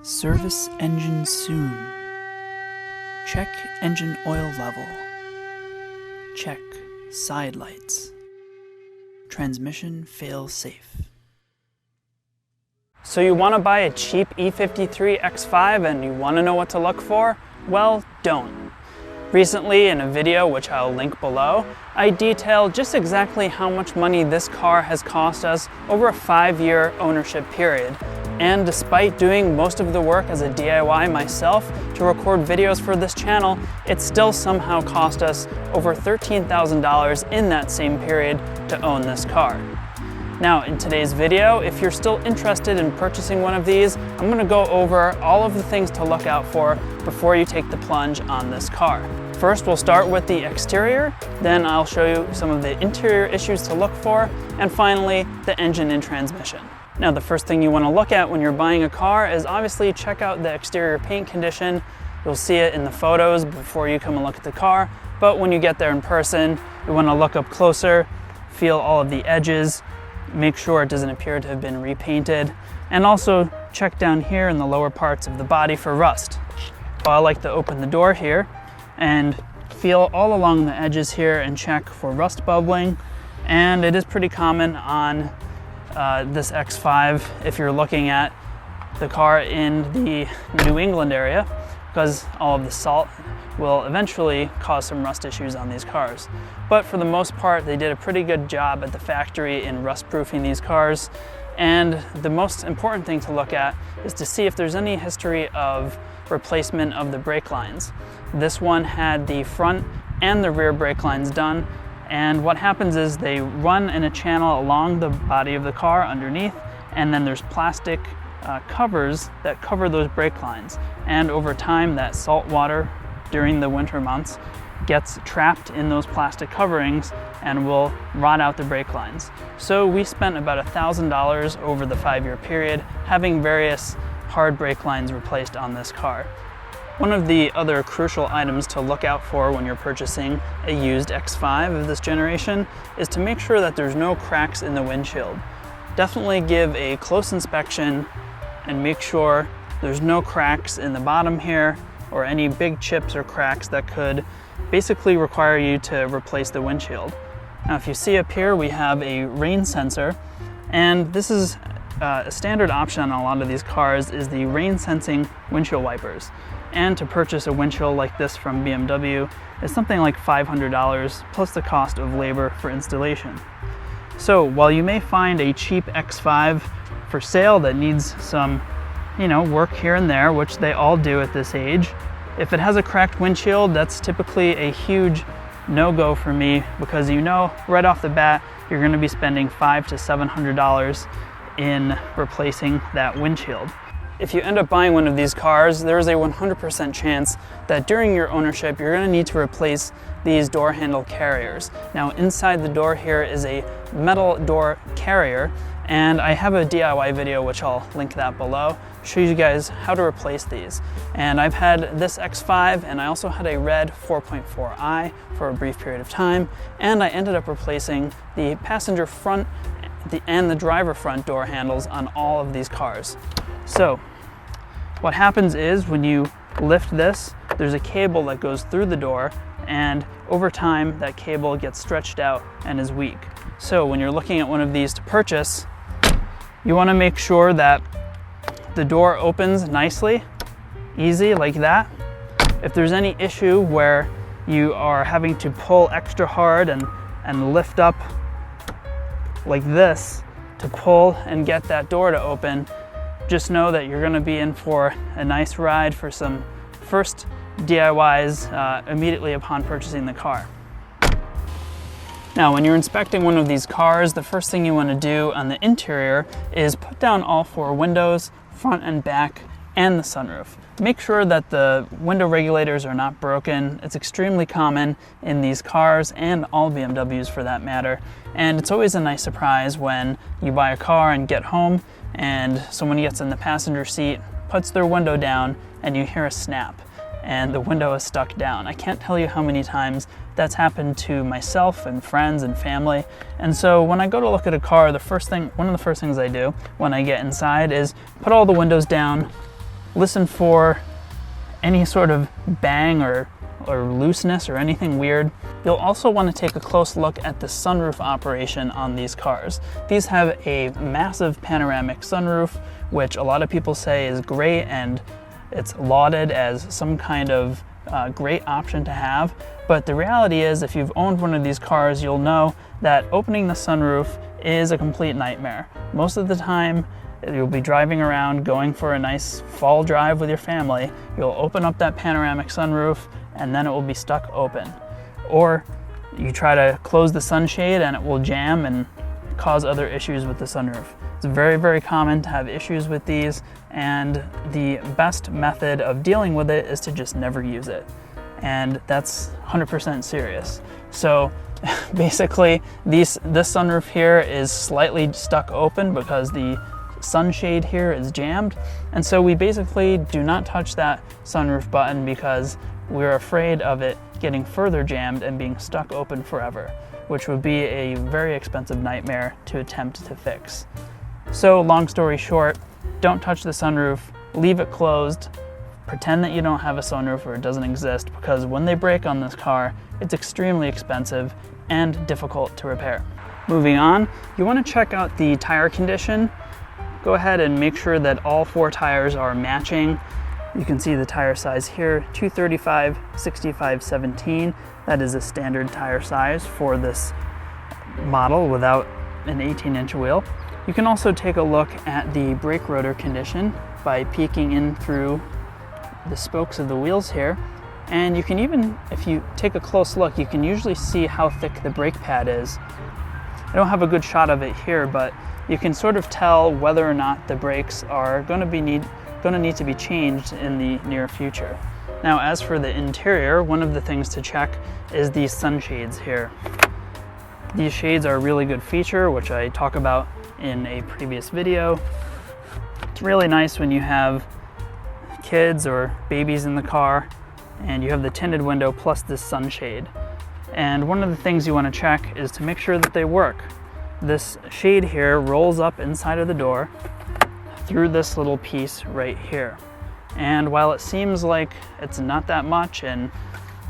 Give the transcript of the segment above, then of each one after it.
Service engine soon. Check engine oil level. Check side lights. Transmission fail safe. So you want to buy a cheap E53 X5 and you want to know what to look for? Well, don't. Recently, in a video which I'll link below, I detailed just exactly how much money this car has cost us over a 5-year ownership period. And despite doing most of the work as a DIY myself to record videos for this channel, it still somehow cost us over $13,000 in that same period to own this car. Now, in today's video, if you're still interested in purchasing one of these, I'm going to go over all of the things to look out for before you take the plunge on this car. First, we'll start with the exterior, then I'll show you some of the interior issues to look for, and finally, the engine and transmission. Now, the first thing you want to look at when you're buying a car is obviously check out the exterior paint condition. You'll see it in the photos before you come and look at the car, but when you get there in person, you want to look up closer, feel all of the edges, make sure it doesn't appear to have been repainted, and also check down here in the lower parts of the body for rust. I like to open the door here and feel all along the edges here and check for rust bubbling, and it is pretty common on this X5 if you're looking at the car in the New England area, because all of the salt will eventually cause some rust issues on these cars. But for the most part, they did a pretty good job at the factory in rust proofing these cars. And the most important thing to look at is to see if there's any history of replacement of the brake lines. This one had the front and the rear brake lines done, and what happens is they run in a channel along the body of the car underneath, and then there's plastic covers that cover those brake lines. And over time, that salt water during the winter months gets trapped in those plastic coverings and will rot out the brake lines. So we spent about $1,000 over the 5-year period having various hard brake lines replaced on this car. One of the other crucial items to look out for when you're purchasing a used X5 of this generation is to make sure that there's no cracks in the windshield. Definitely give a close inspection and make sure there's no cracks in the bottom here or any big chips or cracks that could basically require you to replace the windshield. Now, if you see up here, we have a rain sensor, and this is a standard option on a lot of these cars is the rain sensing windshield wipers. And to purchase a windshield like this from BMW is something like $500 plus the cost of labor for installation. So while you may find a cheap X5 for sale that needs some, work here and there, which they all do at this age, if it has a cracked windshield, that's typically a huge no-go for me, because right off the bat you're going to be spending $500 to $700 in replacing that windshield. If you end up buying one of these cars, there is a 100% chance that during your ownership you're going to need to replace these door handle carriers. Now, inside the door here is a metal door carrier, and I have a DIY video which I'll link that below, show you guys how to replace these. And I've had this X5, and I also had a red 4.4i for a brief period of time, and I ended up replacing the passenger front and the driver front door handles on all of these cars. So what happens is when you lift this, there's a cable that goes through the door, and over time that cable gets stretched out and is weak. So when you're looking at one of these to purchase, you want to make sure that the door opens nicely, easy like that. If there's any issue where you are having to pull extra hard and lift up like this to pull and get that door to open, just know that you're going to be in for a nice ride for some first DIYs immediately upon purchasing the car. Now, when you're inspecting one of these cars, the first thing you want to do on the interior is put down all 4 windows, front and back, and the sunroof. Make sure that the window regulators are not broken. It's extremely common in these cars, and all BMWs for that matter. And it's always a nice surprise when you buy a car and get home and someone gets in the passenger seat, puts their window down, and you hear a snap and the window is stuck down. I can't tell you how many times that's happened to myself and friends and family. And so when I go to look at a car, one of the first things I do when I get inside is put all the windows down, listen for any sort of bang or looseness or anything weird. You'll also want to take a close look at the sunroof operation on these cars. These have a massive panoramic sunroof, which a lot of people say is great, and it's lauded as some kind of great option to have. But the reality is, if you've owned one of these cars, you'll know that opening the sunroof is a complete nightmare. Most of the time, you'll be driving around, going for a nice fall drive with your family. You'll open up that panoramic sunroof, and then it will be stuck open. Or you try to close the sunshade and it will jam and cause other issues with the sunroof. It's very, very common to have issues with these, and the best method of dealing with it is to just never use it. And that's 100% serious. So basically, this sunroof here is slightly stuck open because the sunshade here is jammed. And so we basically do not touch that sunroof button because we're afraid of it getting further jammed and being stuck open forever, which would be a very expensive nightmare to attempt to fix. So long story short, don't touch the sunroof, leave it closed, pretend that you don't have a sunroof or it doesn't exist, because when they break on this car, it's extremely expensive and difficult to repair. Moving on, you want to check out the tire condition. Go ahead and make sure that all 4 tires are matching. You can see the tire size here, 235, 65, 17. That is a standard tire size for this model without an 18-inch wheel. You can also take a look at the brake rotor condition by peeking in through the spokes of the wheels here. And you can even, if you take a close look, you can usually see how thick the brake pad is. I don't have a good shot of it here, but you can sort of tell whether or not the brakes are going to need to be changed in the near future. Now, as for the interior, one of the things to check is these sunshades here. These shades are a really good feature, which I talk about in a previous video. It's really nice when you have kids or babies in the car and you have the tinted window plus this sunshade. And one of the things you want to check is to make sure that they work. This shade here rolls up inside of the door through this little piece right here. And while it seems like it's not that much, and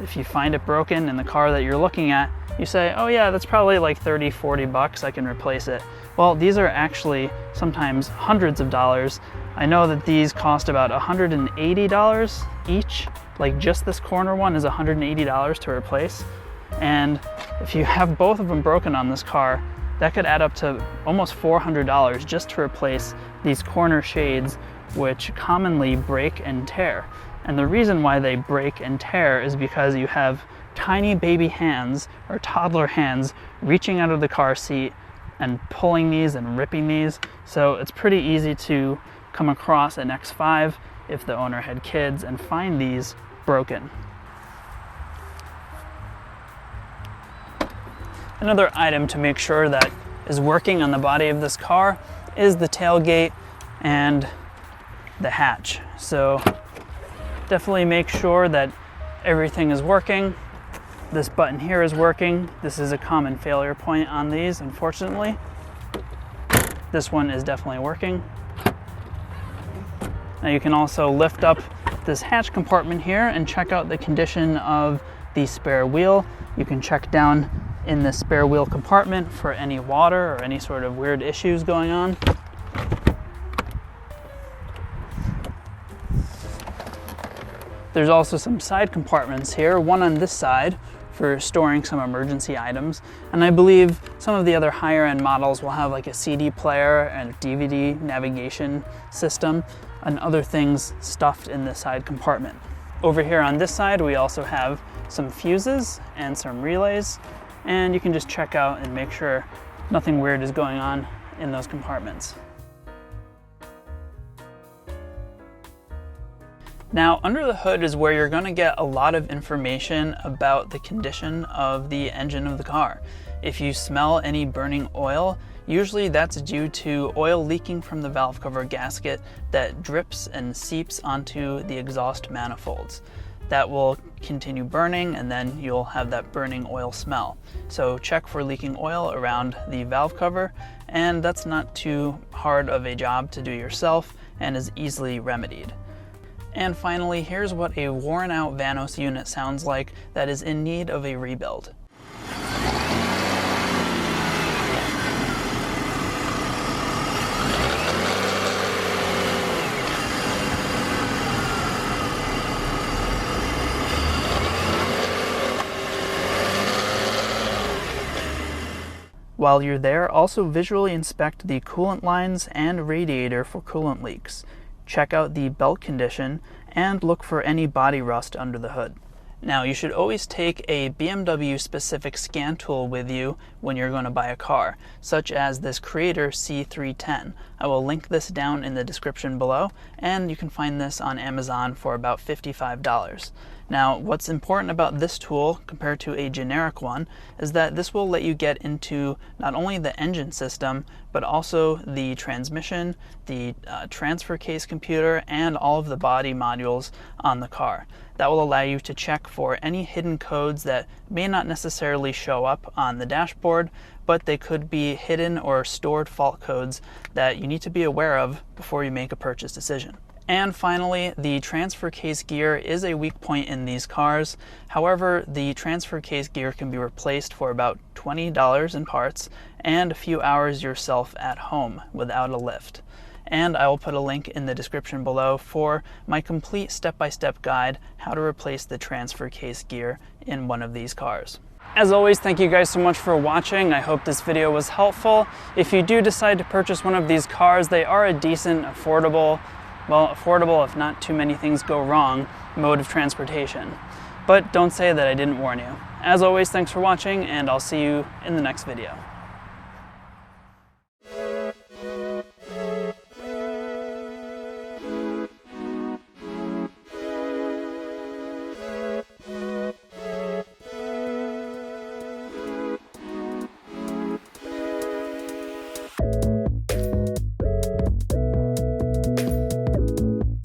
if you find it broken in the car that you're looking at, you say, oh yeah, that's probably like 30, 40 bucks, I can replace it. Well, these are actually sometimes hundreds of dollars. I know that these cost about $180 each. Like just this corner one is $180 to replace. And if you have both of them broken on this car, that could add up to almost $400 just to replace these corner shades, which commonly break and tear. And the reason why they break and tear is because you have tiny baby hands or toddler hands reaching out of the car seat and pulling these and ripping these. So it's pretty easy to come across an X5 if the owner had kids and find these broken. Another item to make sure that is working on the body of this car is the tailgate and the hatch. So definitely make sure that everything is working. This button here is working. This is a common failure point on these, unfortunately. This one is definitely working. Now you can also lift up this hatch compartment here and check out the condition of the spare wheel. You can check down in the spare wheel compartment for any water or any sort of weird issues going on. There's also some side compartments here, one on this side for storing some emergency items. And I believe some of the other higher end models will have like a CD player and a DVD navigation system and other things stuffed in the side compartment. Over here on this side, we also have some fuses and some relays, and you can just check out and make sure nothing weird is going on in those compartments. Now, under the hood is where you're going to get a lot of information about the condition of the engine of the car. If you smell any burning oil, usually that's due to oil leaking from the valve cover gasket that drips and seeps onto the exhaust manifolds. That will continue burning, and then you'll have that burning oil smell. So check for leaking oil around the valve cover, and that's not too hard of a job to do yourself and is easily remedied. And finally, here's what a worn out Vanos unit sounds like that is in need of a rebuild. While you're there, also visually inspect the coolant lines and radiator for coolant leaks. Check out the belt condition and look for any body rust under the hood. Now, you should always take a BMW specific scan tool with you when you're going to buy a car, such as this Creator C310. I will link this down in the description below, and you can find this on Amazon for about $55. Now, what's important about this tool compared to a generic one is that this will let you get into not only the engine system, but also the transmission, the transfer case computer, and all of the body modules on the car. That will allow you to check for any hidden codes that may not necessarily show up on the dashboard, but they could be hidden or stored fault codes that you need to be aware of before you make a purchase decision. And finally, the transfer case gear is a weak point in these cars. However, the transfer case gear can be replaced for about $20 in parts and a few hours yourself at home without a lift. And I will put a link in the description below for my complete step-by-step guide how to replace the transfer case gear in one of these cars. As always, thank you guys so much for watching. I hope this video was helpful. If you do decide to purchase one of these cars, they are a decent, affordable if not too many things go wrong, mode of transportation. But don't say that I didn't warn you. As always, thanks for watching, and I'll see you in the next video.